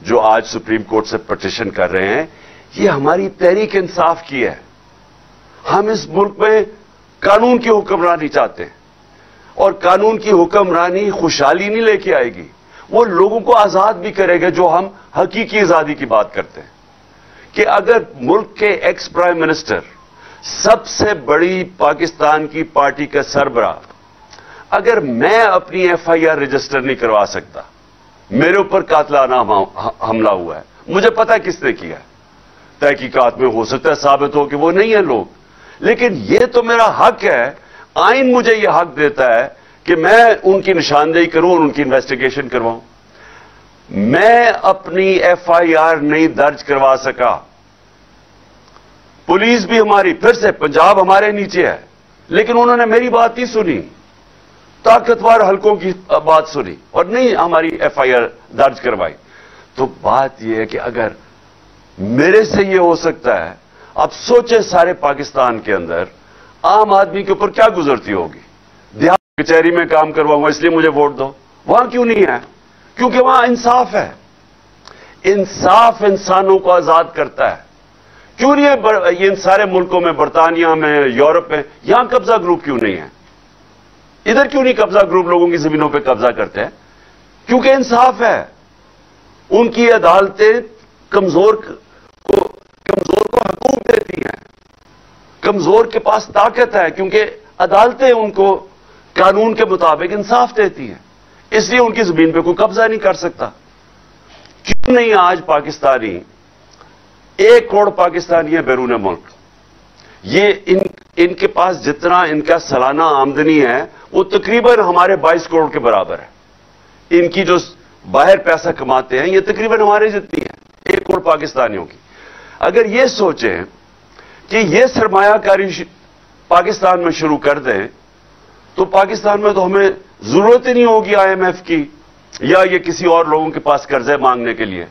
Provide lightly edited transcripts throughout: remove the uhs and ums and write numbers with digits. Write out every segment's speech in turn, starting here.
جو آج supreme court سے پٹیشن کر رہے ہیں، یہ ہماری تحریک انصاف کی ہے. ہم اس ملک میں قانون کی حکمرانی چاہتے ہیں، اور قانون کی حکمرانی خوشحالی نہیں لے کے آئے گی، وہ لوگوں کو آزاد بھی کرے گا. جو ہم حقیقی آزادی کی بات کرتے ہیں کہ اگر ملک کے ایکس پرائم منسٹر، سب سے بڑی پاکستان کی پارٹی کا سربراہ، اگر میں اپنی ایف آئی آر رجسٹر نہیں کروا سکتا، میرے اوپر قاتلانہ حملہ ہوا ہے، مجھے پتا کس نے کیا ہے، تحقیقات میں ہو سکتا ہے ثابت ہو کہ وہ نہیں ہے لوگ، لیکن یہ تو میرا حق ہے. آئین مجھے یہ حق دیتا ہے کہ میں ان کی نشاندہی کروں اور ان کی انویسٹیگیشن کرواؤں. میں اپنی ایف آئی آر نہیں درج کروا سکا. پولیس بھی ہماری، پھر سے پنجاب ہمارے نیچے ہے، لیکن انہوں نے میری بات نہیں سنی، طاقتور حلقوں کی بات سنی اور نہیں ہماری ایف آئی آر درج کروائی. تو بات یہ ہے کہ اگر میرے سے یہ ہو سکتا ہے، اب سوچے سارے پاکستان کے اندر عام آدمی کے اوپر کیا گزرتی ہوگی. دیہات کچہری میں کام کرواؤں گا اس لیے مجھے ووٹ دو، وہاں کیوں نہیں ہے؟ کیونکہ وہاں انصاف ہے. انصاف انسانوں کو آزاد کرتا ہے. کیوں نہیں یہ ان سارے ملکوں میں، برطانیہ میں، یورپ میں، یہاں قبضہ گروپ کیوں نہیں ہے؟ ادھر کیوں نہیں قبضہ گروپ لوگوں کی زمینوں پہ قبضہ کرتے ہیں؟ کیونکہ انصاف ہے. ان کی عدالتیں کمزور کو حقوق دیتی ہیں. کمزور کے پاس طاقت ہے کیونکہ عدالتیں ان کو قانون کے مطابق انصاف دیتی ہیں، اس لیے ان کی زمین پہ کوئی قبضہ نہیں کر سکتا. کیوں نہیں آج پاکستانی، 1 کروڑ پاکستانی ہے بیرون ملک، یہ ان کے پاس جتنا ان کا سالانہ آمدنی ہے وہ تقریباً ہمارے 22 کروڑ کے برابر ہے. ان کی جو باہر پیسہ کماتے ہیں یہ تقریباً ہمارے جتنی ہے، 1 کروڑ پاکستانیوں کی. اگر یہ سوچیں کہ یہ سرمایہ کاری پاکستان میں شروع کر دیں تو پاکستان میں تو ہمیں ضرورت ہی نہیں ہوگی آئی ایم ایف کی یا یہ کسی اور لوگوں کے پاس قرضے مانگنے کے لیے.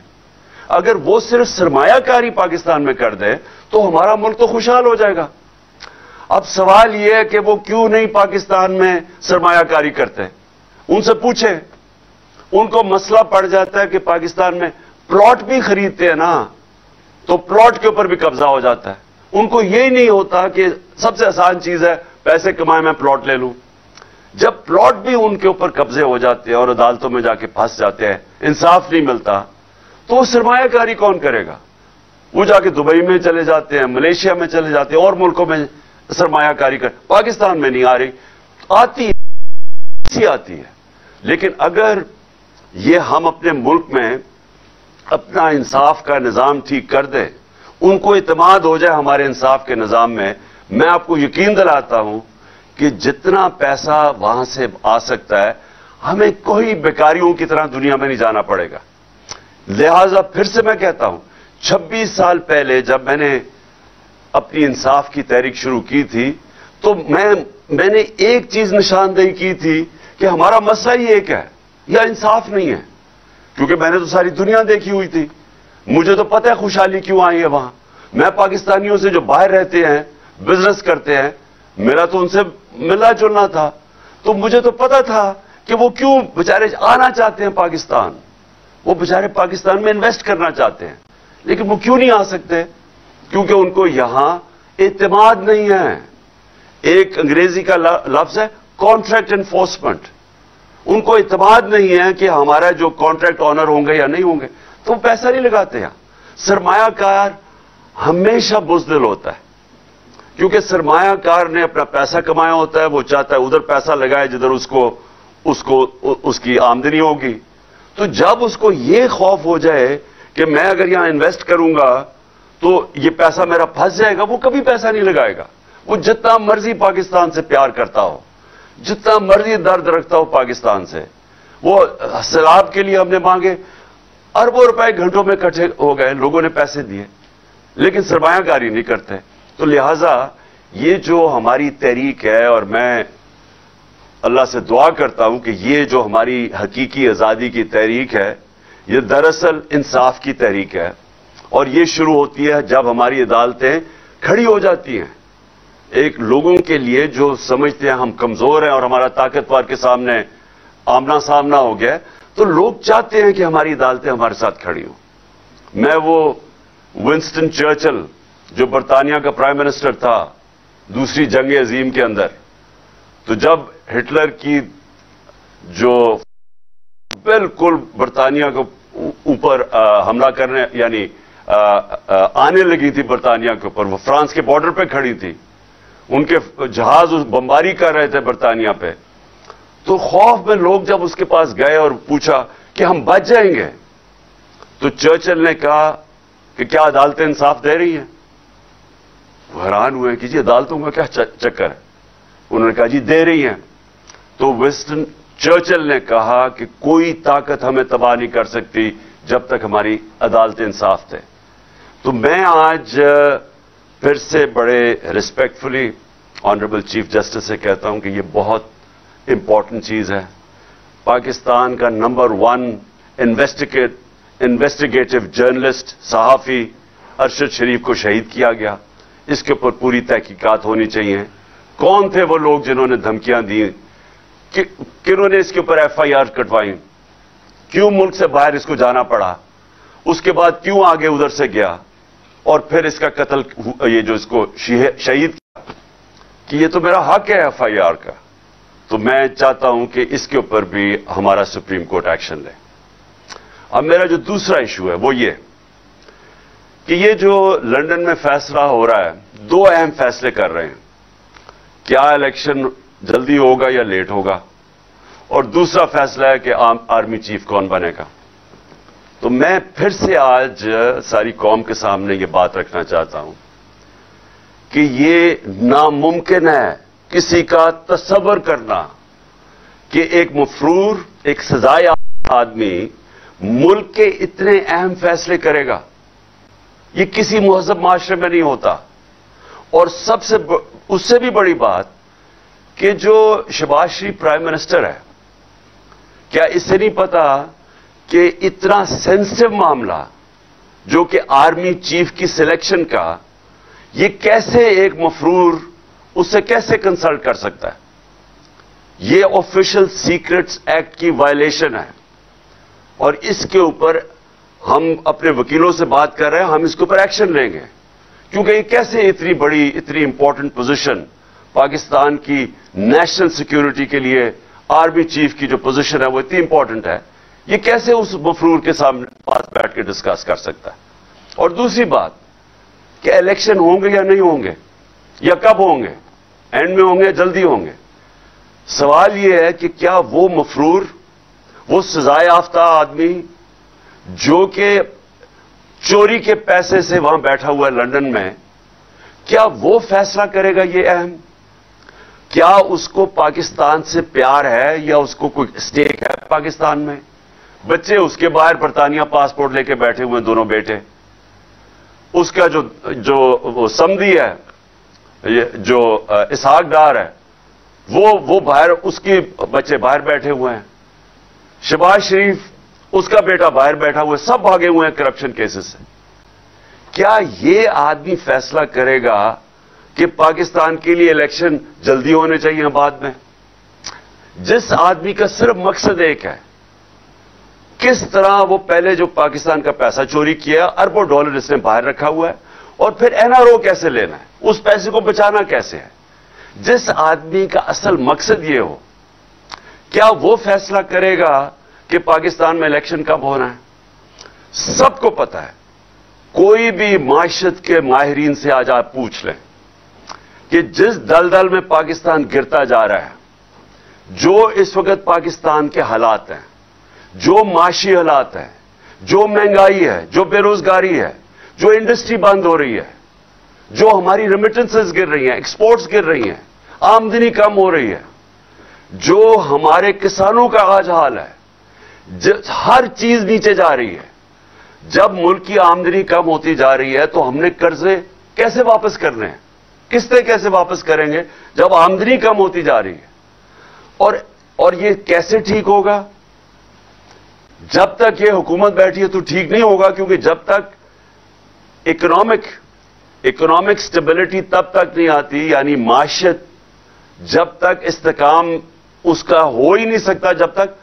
اگر وہ صرف سرمایہ کاری پاکستان میں کر دے تو ہمارا ملک تو خوشحال ہو جائے گا. اب سوال یہ ہے کہ وہ کیوں نہیں پاکستان میں سرمایہ کاری کرتے؟ ان سے پوچھیں. ان کو مسئلہ پڑ جاتا ہے کہ پاکستان میں پلاٹ بھی خریدتے ہیں نا، تو پلاٹ کے اوپر بھی قبضہ ہو جاتا ہے. ان کو یہی نہیں ہوتا کہ سب سے آسان چیز ہے پیسے کمائے میں پلاٹ لے لوں. جب پلاٹ بھی ان کے اوپر قبضے ہو جاتے ہیں اور عدالتوں میں جا کے پھنس جاتے ہیں، انصاف نہیں ملتا، تو وہ سرمایہ کاری کون کرے گا؟ وہ جا کے دبئی میں چلے جاتے ہیں، ملیشیا میں چلے جاتے ہیں، اور ملکوں میں سرمایہ کاری کر. پاکستان میں نہیں آ رہی، آتی ہے. لیکن اگر یہ ہم اپنے ملک میں اپنا انصاف کا نظام ٹھیک کر دیں، ان کو اعتماد ہو جائے ہمارے انصاف کے نظام میں، میں آپ کو یقین دلاتا ہوں کہ جتنا پیسہ وہاں سے آ سکتا ہے ہمیں کوئی بیکاریوں کی طرح دنیا میں نہیں جانا پڑے گا. لہذا پھر سے میں کہتا ہوں، 26 سال پہلے جب میں نے اپنی انصاف کی تحریک شروع کی تھی تو میں نے ایک چیز نشاندہی کی تھی کہ ہمارا مسئلہ ہی ایک ہے، یا انصاف نہیں ہے. کیونکہ میں نے تو ساری دنیا دیکھی ہوئی تھی، مجھے تو پتہ ہے خوشحالی کیوں آئی ہے وہاں. میں پاکستانیوں سے جو باہر رہتے ہیں، بزنس کرتے ہیں، میرا تو ان سے ملنا جلنا تھا، تو مجھے تو پتہ تھا کہ وہ کیوں بیچارے آنا چاہتے ہیں پاکستان. وہ بیچارے پاکستان میں انویسٹ کرنا چاہتے ہیں، لیکن وہ کیوں نہیں آ سکتے؟ کیونکہ ان کو یہاں اعتماد نہیں ہے. ایک انگریزی کا لفظ ہے کانٹریکٹ انفورسمنٹ. ان کو اعتماد نہیں ہے کہ ہمارا جو کانٹریکٹ آنر ہوں گے یا نہیں ہوں گے، تو وہ پیسہ نہیں لگاتے ہیں. سرمایہ کار ہمیشہ بزدل ہوتا ہے، کیونکہ سرمایہ کار نے اپنا پیسہ کمایا ہوتا ہے، وہ چاہتا ہے ادھر پیسہ لگائے جدھر اس کی آمدنی ہوگی. تو جب اس کو یہ خوف ہو جائے کہ میں اگر یہاں انویسٹ کروں گا تو یہ پیسہ میرا پھنس جائے گا، وہ کبھی پیسہ نہیں لگائے گا. وہ جتنا مرضی پاکستان سے پیار کرتا ہو، جتنا مرضی درد رکھتا ہو پاکستان سے، وہ سیلاب کے لیے ہم نے مانگے، اربوں روپے گھنٹوں میں اکٹھے ہو گئے، لوگوں نے پیسے دیے، لیکن سرمایہ کاری نہیں کرتے. تو لہٰذا یہ جو ہماری تحریک ہے، اور میں اللہ سے دعا کرتا ہوں کہ یہ جو ہماری حقیقی آزادی کی تحریک ہے، یہ دراصل انصاف کی تحریک ہے. اور یہ شروع ہوتی ہے جب ہماری عدالتیں کھڑی ہو جاتی ہیں. ایک لوگوں کے لیے جو سمجھتے ہیں ہم کمزور ہیں اور ہمارا طاقتور کے سامنے آمنا سامنا ہو گیا، تو لوگ چاہتے ہیں کہ ہماری عدالتیں ہمارے ساتھ کھڑی ہوں. میں وہ ونسٹن چرچل جو برطانیہ کا پرائم منسٹر تھا دوسری جنگ عظیم کے اندر، تو جب ہٹلر کی جو بالکل برطانیہ کو اوپر حملہ کرنے یعنی آنے لگی تھی برطانیہ کے اوپر، وہ فرانس کے بارڈر پہ کھڑی تھی، ان کے جہاز بمباری کر رہے تھے برطانیہ پہ، تو خوف میں لوگ جب اس کے پاس گئے اور پوچھا کہ ہم بچ جائیں گے، تو چرچل نے کہا کہ کیا عدالتیں انصاف دے رہی ہیں؟ وہ حیران ہوئے کہ جی عدالتوں کا کیا چکر ہے؟ انہوں نے کہا جی دے رہی ہیں. تو ونسٹن چرچل نے کہا کہ کوئی طاقت ہمیں تباہ نہیں کر سکتی جب تک ہماری عدالتیں انصاف دیں. تو میں آج پھر سے بڑے ریسپیکٹفلی آنریبل چیف جسٹس سے کہتا ہوں کہ یہ بہت امپورٹنٹ چیز ہے. پاکستان کا نمبر 1 انویسٹیگیٹو جرنلسٹ صحافی ارشد شریف کو شہید کیا گیا. اس کے اوپر پوری تحقیقات ہونی چاہیے. کون تھے وہ لوگ جنہوں نے دھمکیاں دی؟ کنہوں نے اس کے اوپر FIR کٹوائی؟ کیوں ملک سے باہر اس کو جانا پڑا؟ اس کے بعد کیوں آگے ادھر سے گیا اور پھر اس کا قتل یہ جو اس کو شہید کیا؟ کہ یہ تو میرا حق ہے FIR کا. تو میں چاہتا ہوں کہ اس کے اوپر بھی ہمارا سپریم کورٹ ایکشن لے. اب میرا جو دوسرا ایشو ہے وہ یہ کہ یہ جو لندن میں فیصلہ ہو رہا ہے، 2 اہم فیصلے کر رہے ہیں. کیا الیکشن جلدی ہوگا یا لیٹ ہوگا، اور دوسرا فیصلہ ہے کہ آرمی چیف کون بنے گا. تو میں پھر سے آج ساری قوم کے سامنے یہ بات رکھنا چاہتا ہوں کہ یہ ناممکن ہے کسی کا تصور کرنا کہ ایک مفرور، ایک سزایافتہ آدمی ملک کے اتنے اہم فیصلے کرے گا. یہ کسی مہذب معاشرے میں نہیں ہوتا. اور اس سے بھی بڑی بات کہ جو شہباز شریف پرائم منسٹر ہے، کیا اس سے نہیں پتا کہ اتنا سینسٹیو معاملہ جو کہ آرمی چیف کی سلیکشن کا، یہ کیسے ایک مفرور اس سے کیسے کنسلٹ کر سکتا ہے؟ یہ آفیشل سیکرٹس ایکٹ کی وائلیشن ہے. اور اس کے اوپر ہم اپنے وکیلوں سے بات کر رہے ہیں، ہم اس کے اوپر ایکشن لیں گے. کیونکہ یہ کیسے اتنی بڑی، اتنی امپورٹنٹ پوزیشن پاکستان کی نیشنل سیکیورٹی کے لیے، آرمی چیف کی جو پوزیشن ہے وہ اتنی امپورٹنٹ ہے، یہ کیسے اس مفرور کے سامنے پاس بیٹھ کے ڈسکس کر سکتا ہے؟ اور دوسری بات کہ الیکشن ہوں گے یا نہیں ہوں گے، یا کب ہوں گے، اینڈ میں ہوں گے، جلدی ہوں گے. سوال یہ ہے کہ کیا وہ مفرور، وہ سزا یافتہ آدمی جو کہ چوری کے پیسے سے وہاں بیٹھا ہوا ہے لندن میں، کیا وہ فیصلہ کرے گا یہ اہم؟ کیا اس کو پاکستان سے پیار ہے یا اس کو کوئی اسٹیک ہے پاکستان میں؟ بچے اس کے باہر برطانیہ پاسپورٹ لے کے بیٹھے ہوئے ہیں، دونوں بیٹے. اس کا جو سمدھی ہے، جو اسحاق ڈار ہے، وہ باہر، اس کے بچے باہر بیٹھے ہوئے ہیں. شہباز شریف، اس کا بیٹا باہر بیٹھا ہوا ہے، سب بھاگے ہوئے ہیں کرپشن کیسز سے. کیا یہ آدمی فیصلہ کرے گا کہ پاکستان کے لیے الیکشن جلدی ہونے چاہیے بعد میں؟ جس آدمی کا صرف مقصد ایک ہے، کس طرح وہ پہلے جو پاکستان کا پیسہ چوری کیا، اربوں ڈالر اس نے باہر رکھا ہوا ہے، اور پھر NRO کیسے لینا ہے، اس پیسے کو بچانا کیسے ہے. جس آدمی کا اصل مقصد یہ ہو، کیا وہ فیصلہ کرے گا کہ پاکستان میں الیکشن کب ہونا ہے؟ سب کو پتا ہے. کوئی بھی معیشت کے ماہرین سے آج آپ پوچھ لیں کہ جس دلدل میں پاکستان گرتا جا رہا ہے، جو اس وقت پاکستان کے حالات ہیں، جو معاشی حالات ہیں، جو مہنگائی ہے، جو بے روزگاری ہے، جو انڈسٹری بند ہو رہی ہے، جو ہماری ریمیٹنسز گر رہی ہیں، ایکسپورٹس گر رہی ہیں، آمدنی کم ہو رہی ہے، جو ہمارے کسانوں کا آج حال ہے، ہر چیز نیچے جا رہی ہے. جب ملک کی آمدنی کم ہوتی جا رہی ہے تو ہم نے قرضے کیسے واپس کرنے ہیں؟ قسطیں کیسے واپس کریں گے جب آمدنی کم ہوتی جا رہی ہے؟ اور یہ کیسے ٹھیک ہوگا؟ جب تک یہ حکومت بیٹھی ہے تو ٹھیک نہیں ہوگا، کیونکہ جب تک اکنامک سٹیبلٹی تب تک نہیں آتی، یعنی معیشت جب تک استحکام اس کا ہو ہی نہیں سکتا جب تک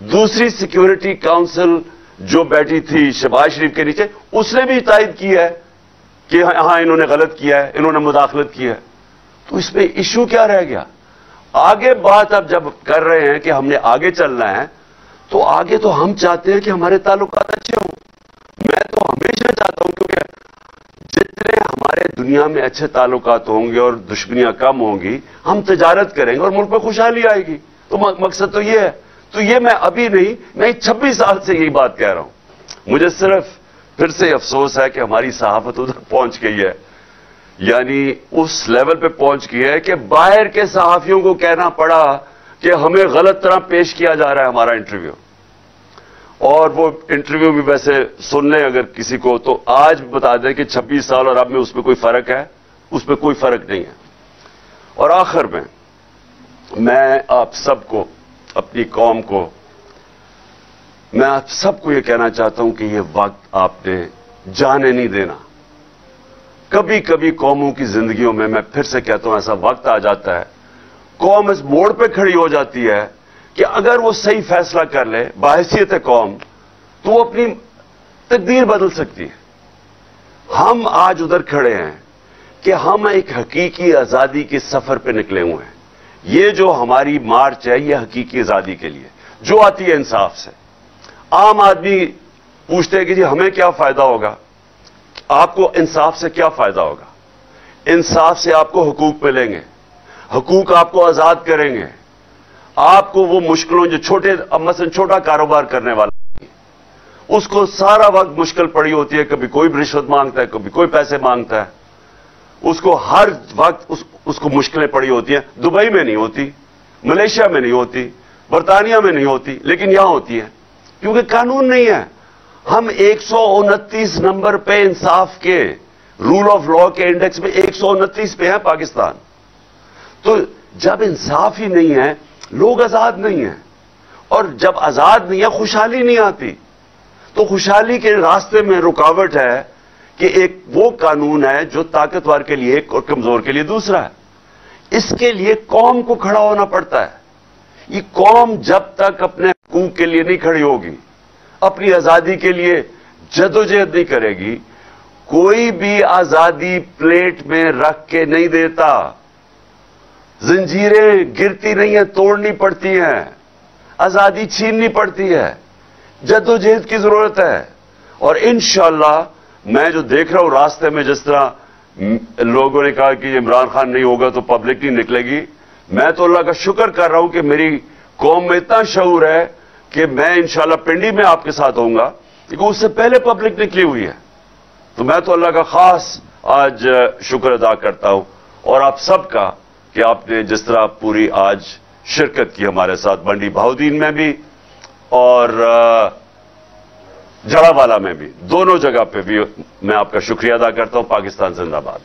دوسری سیکیورٹی کاؤنسل جو بیٹھی تھی شہباز شریف کے نیچے, اس نے بھی تائید کی ہے کہ ہاں انہوں نے غلط کیا ہے, انہوں نے مداخلت کی ہے. تو اس میں ایشو کیا رہ گیا؟ آگے بات اب جب کر رہے ہیں کہ ہم نے آگے چلنا ہے, تو آگے تو ہم چاہتے ہیں کہ ہمارے تعلقات اچھے ہوں. میں تو ہمیشہ چاہتا ہوں کیونکہ جتنے ہمارے دنیا میں اچھے تعلقات ہوں گے اور دشمنیاں کم ہوں گی, ہم تجارت کریں گے اور ملک میں خوشحالی آئے گی. تو مقصد تو یہ ہے. تو یہ میں ابھی نہیں, میں 26 سال سے یہی بات کہہ رہا ہوں. مجھے صرف پھر سے افسوس ہے کہ ہماری صحافت ادھر پہنچ گئی ہے, یعنی اس لیول پہ پہنچ گئی ہے کہ باہر کے صحافیوں کو کہنا پڑا کہ ہمیں غلط طرح پیش کیا جا رہا ہے ہمارا انٹرویو. اور وہ انٹرویو بھی ویسے سن لیں اگر کسی کو, تو آج بتا دیں کہ 26 سال اور اب میں اس میں کوئی فرق ہے؟ اس میں کوئی فرق نہیں ہے. اور آخر میں آپ سب کو, اپنی قوم کو, میں آپ سب کو یہ کہنا چاہتا ہوں کہ یہ وقت آپ نے جانے نہیں دینا. کبھی کبھی قوموں کی زندگیوں میں پھر سے کہتا ہوں ایسا وقت آ جاتا ہے, قوم اس موڑ پہ کھڑی ہو جاتی ہے کہ اگر وہ صحیح فیصلہ کر لے بحیثیت قوم, تو وہ اپنی تقدیر بدل سکتی ہے. ہم آج ادھر کھڑے ہیں کہ ہم ایک حقیقی آزادی کے سفر پہ نکلے ہوئے ہیں. یہ جو ہماری مارچ ہے یہ حقیقی آزادی کے لیے جو آتی ہے انصاف سے. عام آدمی پوچھتے ہیں کہ جی ہمیں کیا فائدہ ہوگا؟ آپ کو انصاف سے کیا فائدہ ہوگا؟ انصاف سے آپ کو حقوق ملیں گے, حقوق آپ کو آزاد کریں گے. آپ کو وہ مشکلوں جو مثلا چھوٹا کاروبار کرنے والا اس کو سارا وقت مشکل پڑی ہوتی ہے, کبھی کوئی رشوت مانگتا ہے, کبھی کوئی پیسے مانگتا ہے, اس کو ہر وقت اس کو مشکلیں پڑی ہوتی ہیں. دبئی میں نہیں ہوتی, ملیشیا میں نہیں ہوتی, برطانیہ میں نہیں ہوتی, لیکن یہاں ہوتی ہے کیونکہ قانون نہیں ہے. ہم 129 نمبر پہ انصاف کے, رول آف لا کے انڈیکس میں 129 پہ ہے پاکستان. تو جب انصاف ہی نہیں ہے لوگ آزاد نہیں ہیں, اور جب آزاد نہیں ہے خوشحالی نہیں آتی. تو خوشحالی کے راستے میں رکاوٹ ہے کہ ایک وہ قانون ہے جو طاقتور کے لیے ایک اور کمزور کے لیے دوسرا ہے. اس کے لیے قوم کو کھڑا ہونا پڑتا ہے. یہ قوم جب تک اپنے حقوق کے لیے نہیں کھڑی ہوگی, اپنی آزادی کے لیے جدوجہد نہیں کرے گی, کوئی بھی آزادی پلیٹ میں رکھ کے نہیں دیتا. زنجیریں گرتی نہیں ہیں, توڑنی پڑتی ہیں, آزادی چھیننی پڑتی ہے, جدوجہد کی ضرورت ہے. اور انشاءاللہ میں جو دیکھ رہا ہوں راستے میں, جس طرح لوگوں نے کہا کہ عمران خان نہیں ہوگا تو پبلک نہیں نکلے گی, میں تو اللہ کا شکر کر رہا ہوں کہ میری قوم میں اتنا شعور ہے کہ میں انشاءاللہ پنڈی میں آپ کے ساتھ ہوں گا, کیونکہ اس سے پہلے پبلک نکلی ہوئی ہے. تو میں تو اللہ کا خاص آج شکر ادا کرتا ہوں, اور آپ سب کا کہ آپ نے جس طرح پوری آج شرکت کی ہمارے ساتھ, منڈی بہاؤدین میں بھی اور جڑا والا میں بھی, دونوں جگہ پہ بھی میں آپ کا شکریہ ادا کرتا ہوں. پاکستان زندہ باد.